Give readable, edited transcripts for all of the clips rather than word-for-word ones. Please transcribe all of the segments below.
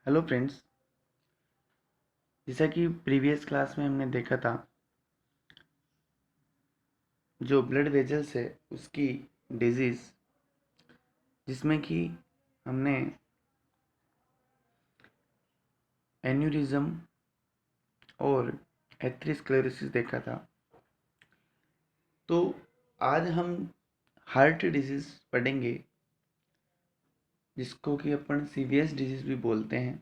Hello friends. जैसा कि previous class में हमने देखा था, जो ब्लड वेजल्स है उसकी डिजीज़, जिसमें कि हमने एन्यूरिज्म और एथेरोस्क्लेरोसिस देखा था। तो आज हम हार्ट डिजीज़ पढ़ेंगे, जिसको कि अपन सीवियस डिजीज़ भी बोलते हैं।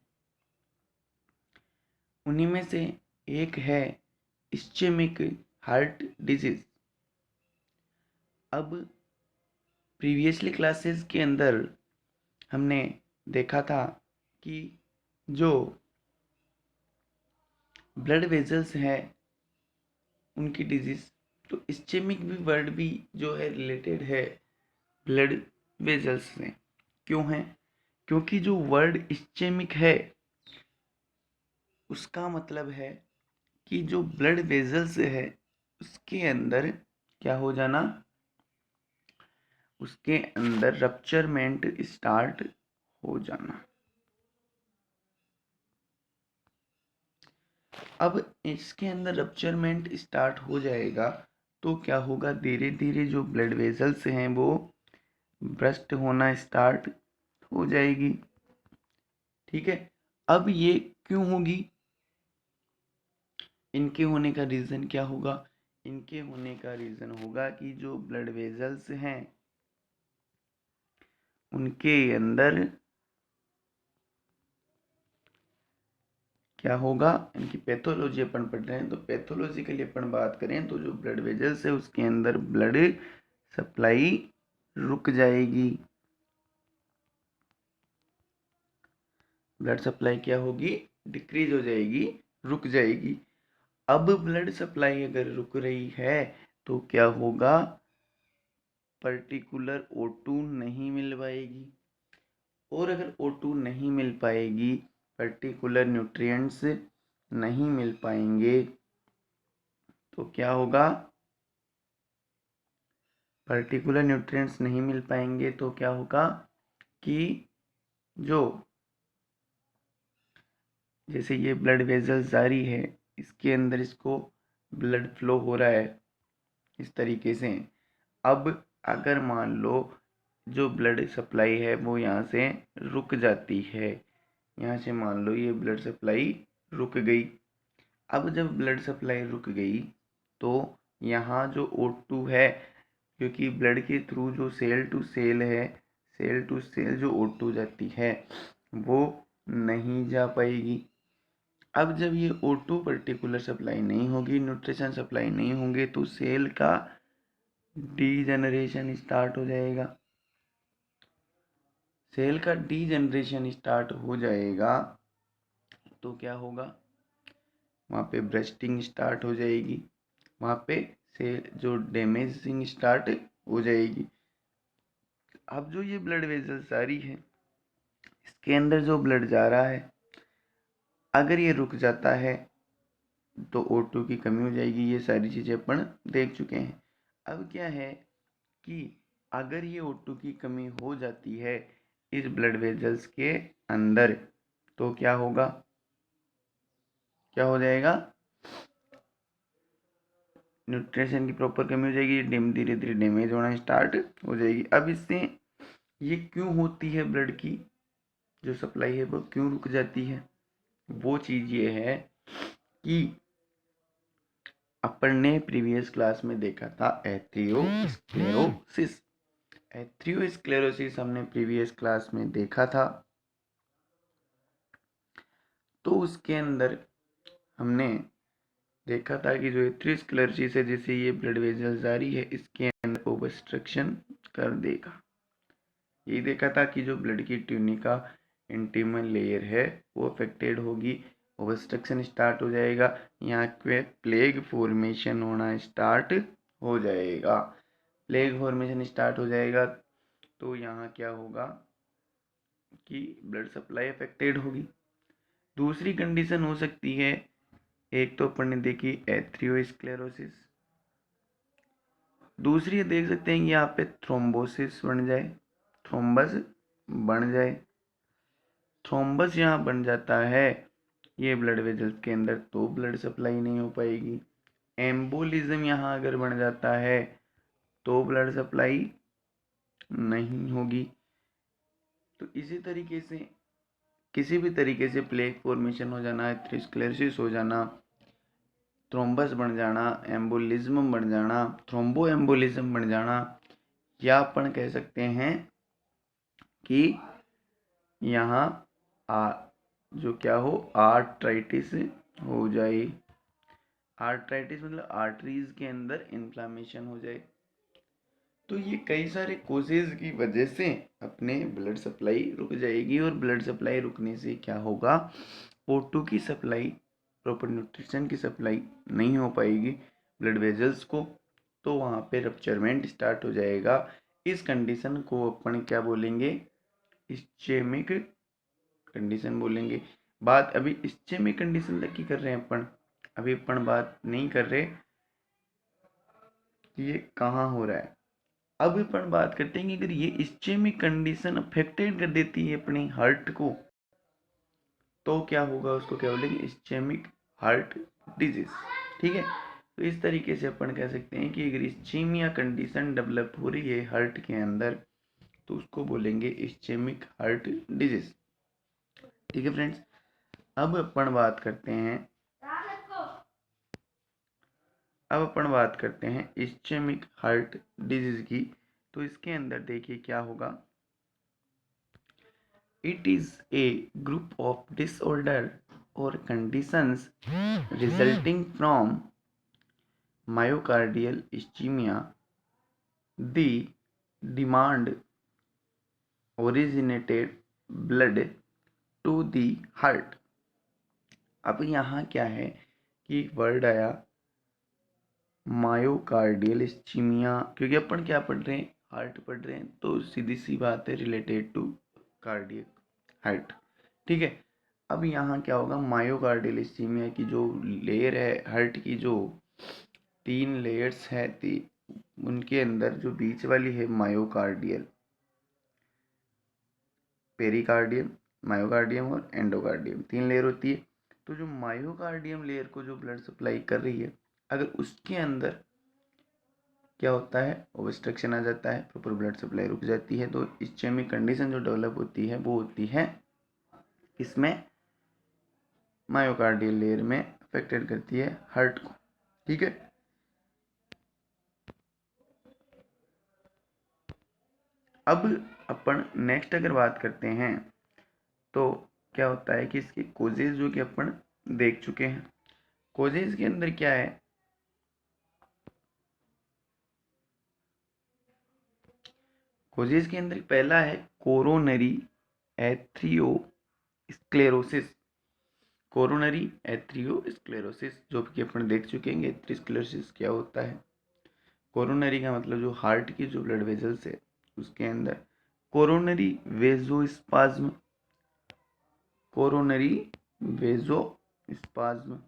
उन्हीं में से एक है इस्चेमिक हार्ट डिजीज़। अब प्रीवियसली क्लासेस के अंदर हमने देखा था कि जो ब्लड वेजल्स है उनकी डिजीज़, तो इस्चेमिक भी वर्ड भी जो है रिलेटेड है ब्लड वेजल्स से। क्यों है? क्योंकि जो वर्ड इस्चेमिक है उसका मतलब है कि जो ब्लड वेजल्स है उसके अंदर क्या हो जाना, उसके अंदर रप्चरमेंट स्टार्ट हो जाना। अब इसके अंदर रप्चरमेंट स्टार्ट हो जाएगा तो क्या होगा, धीरे धीरे जो ब्लड वेजल्स हैं वो ब्रस्ट होना स्टार्ट हो जाएगी। ठीक है। अब ये क्यों होगी? इनके होने का रीज़न क्या होगा? इनके होने का रीज़न होगा कि जो ब्लड वेजल्स हैं उनके अंदर क्या होगा, इनकी पैथोलॉजी अपन पढ़ रहे हैं। तो पैथोलॉजिकली अपन बात करें तो जो ब्लड वेजल्स है उसके अंदर ब्लड सप्लाई रुक जाएगी। ब्लड सप्लाई क्या होगी? डिक्रीज हो जाएगी, रुक जाएगी। अब ब्लड सप्लाई अगर रुक रही है तो क्या होगा, पर्टिकुलर O2 नहीं मिल पाएगी। और अगर O2 नहीं मिल पाएगी, पर्टिकुलर न्यूट्रिएंट्स नहीं मिल पाएंगे, तो क्या होगा, पर्टिकुलर न्यूट्रिएंट्स नहीं मिल पाएंगे तो क्या होगा कि जो जैसे ये ब्लड वेजल्स जारी है, इसके अंदर इसको ब्लड फ्लो हो रहा है इस तरीके से। अब अगर मान लो जो ब्लड सप्लाई है वो यहाँ से रुक जाती है, यहाँ से मान लो ये ब्लड सप्लाई रुक गई। अब जब ब्लड सप्लाई रुक गई तो यहाँ जो O2 है, क्योंकि ब्लड के थ्रू जो सेल टू सेल है, सेल टू सेल जो O2 जाती है वो नहीं जा पाएगी। अब जब ये O2 पर्टिकुलर सप्लाई नहीं होगी, न्यूट्रिशन सप्लाई नहीं होंगे, तो सेल का डीजनरेशन स्टार्ट हो जाएगा। सेल का डीजनरेशन स्टार्ट हो जाएगा तो क्या होगा, वहाँ पे ब्रेस्टिंग स्टार्ट हो जाएगी, वहाँ पे सेल जो डैमेजिंग स्टार्ट हो जाएगी। अब जो ये ब्लड वेजल सारी है, इसके अंदर जो ब्लड जा रहा है, अगर ये रुक जाता है तो O2 की कमी हो जाएगी। ये सारी चीज़ें अपन देख चुके हैं। अब क्या है कि अगर ये O2 की कमी हो जाती है इस ब्लड वेजल्स के अंदर, तो क्या होगा, क्या हो जाएगा, न्यूट्रिशन की प्रॉपर कमी हो जाएगी, धीरे धीरे डैमेज होना स्टार्ट हो जाएगी। अब इससे ये क्यों होती है, ब्लड की जो सप्लाई है वो क्यों रुक जाती है? वो चीज़ ये है कि अपन ने प्रीवियस क्लास में देखा था एथेरोस्क्लेरोसिस। एथेरोस्क्लेरोसिस हमने प्रीवियस क्लास में देखा था। तो उसके अंदर हमने देखा था कि जो एथेरोस्क्लेरोसिस है, जैसे ये ब्लड वेजल जारी है, इसके अंदर ओब्स्ट्रक्शन कर देगा। ये देखा था कि जो ब्लड की ट्यूनिका इंटीमल लेयर है वो अफेक्टेड होगी, ओब्स्ट्रक्शन स्टार्ट हो जाएगा, यहाँ पे प्लेग फॉर्मेशन होना स्टार्ट हो जाएगा। प्लेग फॉर्मेशन स्टार्ट हो जाएगा तो यहाँ क्या होगा कि ब्लड सप्लाई अफेक्टेड होगी। दूसरी कंडीशन हो सकती है, एक तो अपन ने देखी एथेरोस्क्लेरोसिस, दूसरी देख सकते हैं कि यहाँ पे थ्रोम्बोसिस बन जाए, थ्रोम्बस बन जाए। थ्रोम्बस यहाँ बन जाता है ये ब्लड वेजल्स के अंदर, तो ब्लड सप्लाई नहीं हो पाएगी। एम्बोलिज्म यहाँ अगर बन जाता है तो ब्लड सप्लाई नहीं होगी। तो इसी तरीके से किसी भी तरीके से प्लेक फॉर्मेशन हो जाना, एथेरोस्क्लेरोसिस हो जाना, थ्रोम्बस बन जाना, एम्बोलिज्म बन जाना, थ्रोम्बो एम्बोलिज्म बन जाना, या अपन कह सकते हैं कि यहाँ जो क्या हो, आर्थराइटिस हो जाए। आर्थराइटिस मतलब आर्टरीज के अंदर इन्फ्लामेशन हो जाए। तो ये कई सारे कोजेज की वजह से अपने ब्लड सप्लाई रुक जाएगी, और ब्लड सप्लाई रुकने से क्या होगा, O2 की सप्लाई, प्रॉपर न्यूट्रिशन की सप्लाई नहीं हो पाएगी ब्लड वेजल्स को, तो वहाँ पे रप्चरमेंट स्टार्ट हो जाएगा। इस कंडीशन को अपन क्या बोलेंगे, इस्चेमिक कंडीशन बोलेंगे। बात अभी इस्चेमिक कंडीशन तक की कर रहे हैं अपन, अभी अपन बात नहीं कर रहे कि ये कहाँ हो रहा है। अब अपन बात करते हैं कि अगर ये इस्चेमिक कंडीशन अफेक्टेड कर देती है अपने हार्ट को, तो क्या होगा, उसको क्या बोलेंगे, इस्चेमिक हार्ट डिजीज। ठीक है, तो इस तरीके से अपन कह सकते हैं कि अगर इस्चेमिया कंडीशन डेवलप हो रही है हार्ट के अंदर, तो उसको बोलेंगे इस्चेमिक हार्ट डिजीज। ठीक है फ्रेंड्स, अब अपन बात करते हैं इस्चेमिक हार्ट डिजीज की। तो इसके अंदर देखिए क्या होगा, it is a group of disorder और conditions resulting from myocardial ischemia, the demand originated blood to the heart. अब यहाँ क्या है कि एक वर्ड आया मायोकार्डियल इस्चीमिया, क्योंकि अपन क्या पढ़ रहे हैं, हार्ट पढ़ रहे हैं, तो सीधी सी बात है रिलेटेड टू कार्डियक हार्ट। ठीक है, अब यहाँ क्या होगा, मायोकार्डियल इस्चीमिया की जो लेयर है हार्ट की, जो 3 लेयर्स है, उनके अंदर जो बीच वाली है मायोकार्डियल, पेरिकार्डियम, मायोकार्डियम और एंडोकार्डियम, 3 लेयर होती है। तो जो मायोकार्डियम लेयर को जो ब्लड सप्लाई कर रही है, अगर उसके अंदर क्या होता है, ऑब्स्ट्रक्शन आ जाता है, प्रॉपर ब्लड सप्लाई रुक जाती है, तो इस्चेमिक कंडीशन जो डेवलप होती है वो होती है इसमें मायोकार्डियल लेयर में, अफेक्टेड करती है हार्ट को। ठीक है, अब अपन नेक्स्ट अगर बात करते हैं तो क्या होता है कि इसके कोजेज जो कि अपन देख चुके हैं। कोजेज के अंदर क्या है, कोजेज के अंदर पहला है कोरोनरी एथ्रियोस्क्लेरोसिस। कोरोनरी एथ्रियोस्क्लेरोसिस जो कि अपन देख चुके हैं, एथ्रोस्क्लेरोसिस क्या होता है। कोरोनरी का मतलब जो हार्ट की जो ब्लड वेजल्स है उसके अंदर कोरोनरी वेजोस्पाज्म, कोरोनरी वेजोस्पाज्म,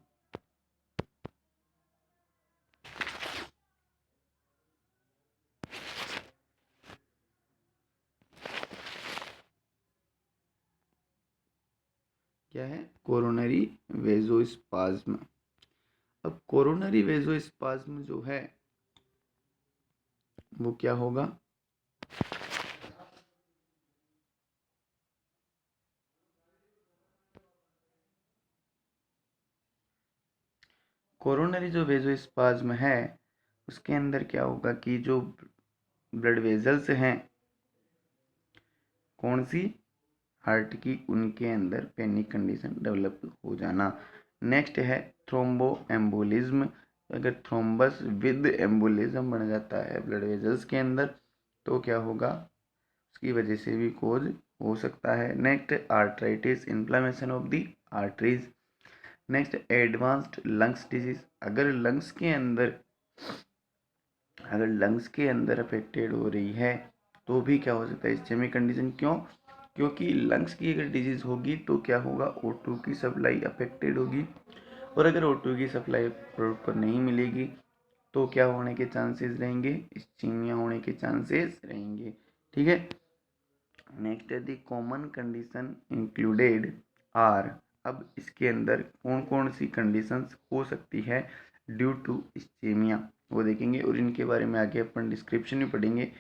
क्या है, कोरोनरी वेजोस्पाज्म। अब कोरोनरी वेजोस्पाज्म जो है वो क्या होगा, कोरोनरी जो वेजोस्पाज्म है उसके अंदर क्या होगा कि जो ब्लड वेजल्स हैं कौन सी, हार्ट की, उनके अंदर पैनिक कंडीशन डेवलप हो जाना। नेक्स्ट है थ्रोम्बो एम्बोलिज्म। अगर थ्रोम्बस विद एम्बोलिज्म बन जाता है ब्लड वेजल्स के अंदर तो क्या होगा, उसकी वजह से भी कोज हो सकता है। Next arthritis, inflammation of the arteries. Next advanced lungs disease. अगर लंग्स के अंदर अफेक्टेड हो रही है तो भी क्या हो सकता है, इस्चेमिक कंडीशन। क्यों, क्योंकि लंग्स की अगर डिजीज होगी तो क्या होगा, O2 की सप्लाई अफेक्टेड होगी, और अगर O2 की सप्लाई प्रॉपर नहीं मिलेगी तो क्या होने के चांसेस रहेंगे, इस्चेमिया होने के चांसेस रहेंगे। ठीक है, नेक्स्ट है the common condition included are. अब इसके अंदर कौन कौन सी कंडीशंस हो सकती है ड्यू टू इस्चेमिया वो देखेंगे, और इनके बारे में आगे अपन डिस्क्रिप्शन में पढ़ेंगे।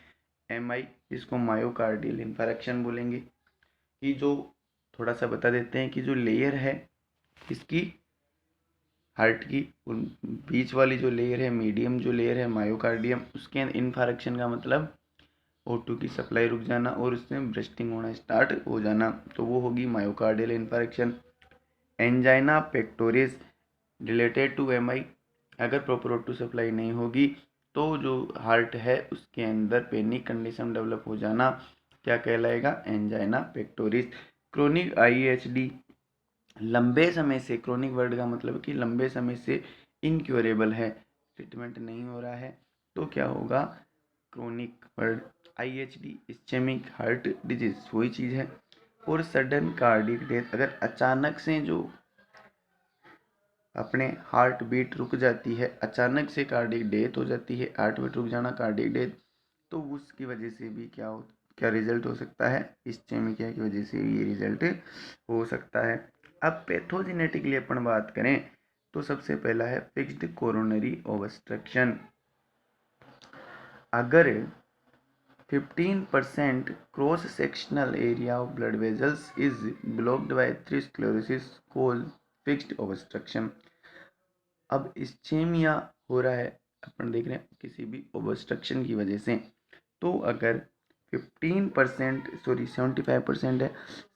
MI जिसको मायोकार्डियल इन्फारेक्शन बोलेंगे, कि जो थोड़ा सा बता देते हैं कि जो लेयर है इसकी हार्ट की बीच वाली जो लेयर है, मीडियम जो लेयर है मायोकार्डियम, उसके इन्फारेक्शन का मतलब O2 की सप्लाई रुक जाना और उसमें ब्रस्टिंग होना स्टार्ट हो जाना, तो वो होगी myocardial infarction. Angina pectoris related to MI, अगर प्रॉपर O2 सप्लाई नहीं होगी तो जो हार्ट है उसके अंदर पैनिक कंडीशन डेवलप हो जाना क्या कहलाएगा, एंजाइना पेक्टोरिस। क्रोनिक IHD लंबे समय से, क्रोनिक वर्ड का मतलब कि लंबे समय से इनक्योरेबल है, ट्रीटमेंट नहीं हो रहा है, तो क्या होगा, chronic word IHD ischaemic heart disease वही चीज़ है। और सडन कार्डियक डेथ, अगर अचानक से जो अपने हार्ट बीट रुक जाती है, अचानक से कार्डियक डेथ हो जाती है, हार्ट बीट रुक जाना कार्डियक डेथ, तो उसकी वजह से भी क्या रिजल्ट हो सकता है, इस्चेमिया की वजह से ये रिजल्ट हो सकता है। अब पैथोजेनेटिकली अपन बात करें तो सबसे पहला है फिक्स्ड कोरोनरी ऑब्स्ट्रक्शन। अगर 15% cross sectional area of blood vessels is blocked by atherosclerosis cause fixed obstruction. अब इस्चेमिया हो रहा है, अपन देख रहे हैं किसी भी ऑब्स्ट्रक्शन की वजह से, तो अगर 75% है,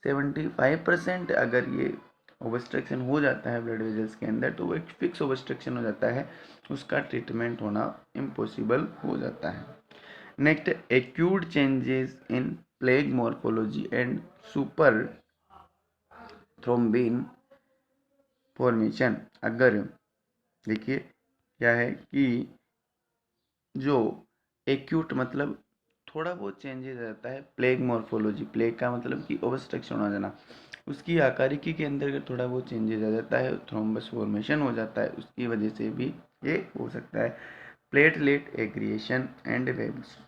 75% अगर ये ऑब्स्ट्रक्शन हो जाता है ब्लड वेजल्स के अंदर, तो वो एक फिक्स ऑब्स्ट्रक्शन हो जाता है, उसका ट्रीटमेंट होना इम्पॉसिबल हो जाता है। Next, acute changes in plague morphology and super thrombin formation. अगर देखिए क्या है कि जो एक्यूट मतलब थोड़ा बहुत चेंजेस आ जाता है, प्लेग मॉर्फोलॉजी, प्लेग का मतलब कि ओब्स्ट्रक्शन हो जाना, उसकी आकारिकी के अंदर अगर थोड़ा बहुत चेंजेस आ जाता है, थ्रोम्बस फॉर्मेशन हो जाता है, उसकी वजह से भी ये हो सकता है। Platelet aggregation and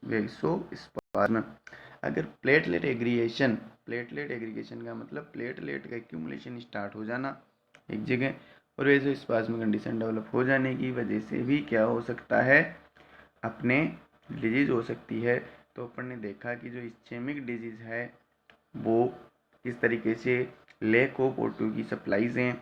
vasospasm. अगर प्लेटलेट एग्रीगेशन का मतलब प्लेटलेट का एक्यूमुलेशन स्टार्ट हो जाना एक जगह, और वेसोस्पाज्म कंडीशन डेवलप हो जाने की वजह से भी क्या हो सकता है, अपने डिजीज़ हो सकती है। तो अपन ने देखा कि जो इस्चेमिक डिजीज़ है वो किस तरीके से लैक ऑफ O2 की सप्लाईज हैं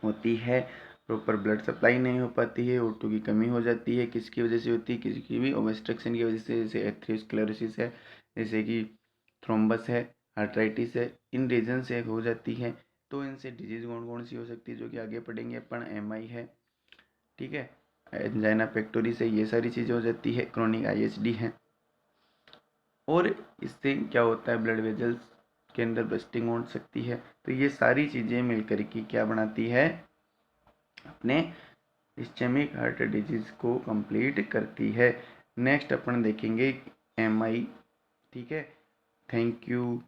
होती है, प्रॉपर ब्लड सप्लाई नहीं हो पाती है, O2 की कमी हो जाती है, किसकी वजह से होती है, किसी की भी ऑब्स्ट्रक्शन की वजह से, जैसे एथेरोस्क्लेरोसिस है, जैसे कि थ्रोम्बस है, आर्थराइटिस है, इन रीजन से हो जाती है। तो इनसे डिजीज़ कौन कौन सी हो सकती है जो कि आगे पढ़ेंगे अपन, MI है, ठीक है, एंजाइना पेक्टोरिस है, ये सारी चीज़ें हो जाती है, क्रोनिक IHD है। और इससे क्या होता है, ब्लड वेजल्स के अंदर बस्टिंग हो सकती है। तो ये सारी चीज़ें मिलकर के क्या बनाती है, अपने इस्चेमिक हार्ट डिजीज को कंप्लीट करती है। नेक्स्ट अपन देखेंगे MI, ठीक है। Thank you.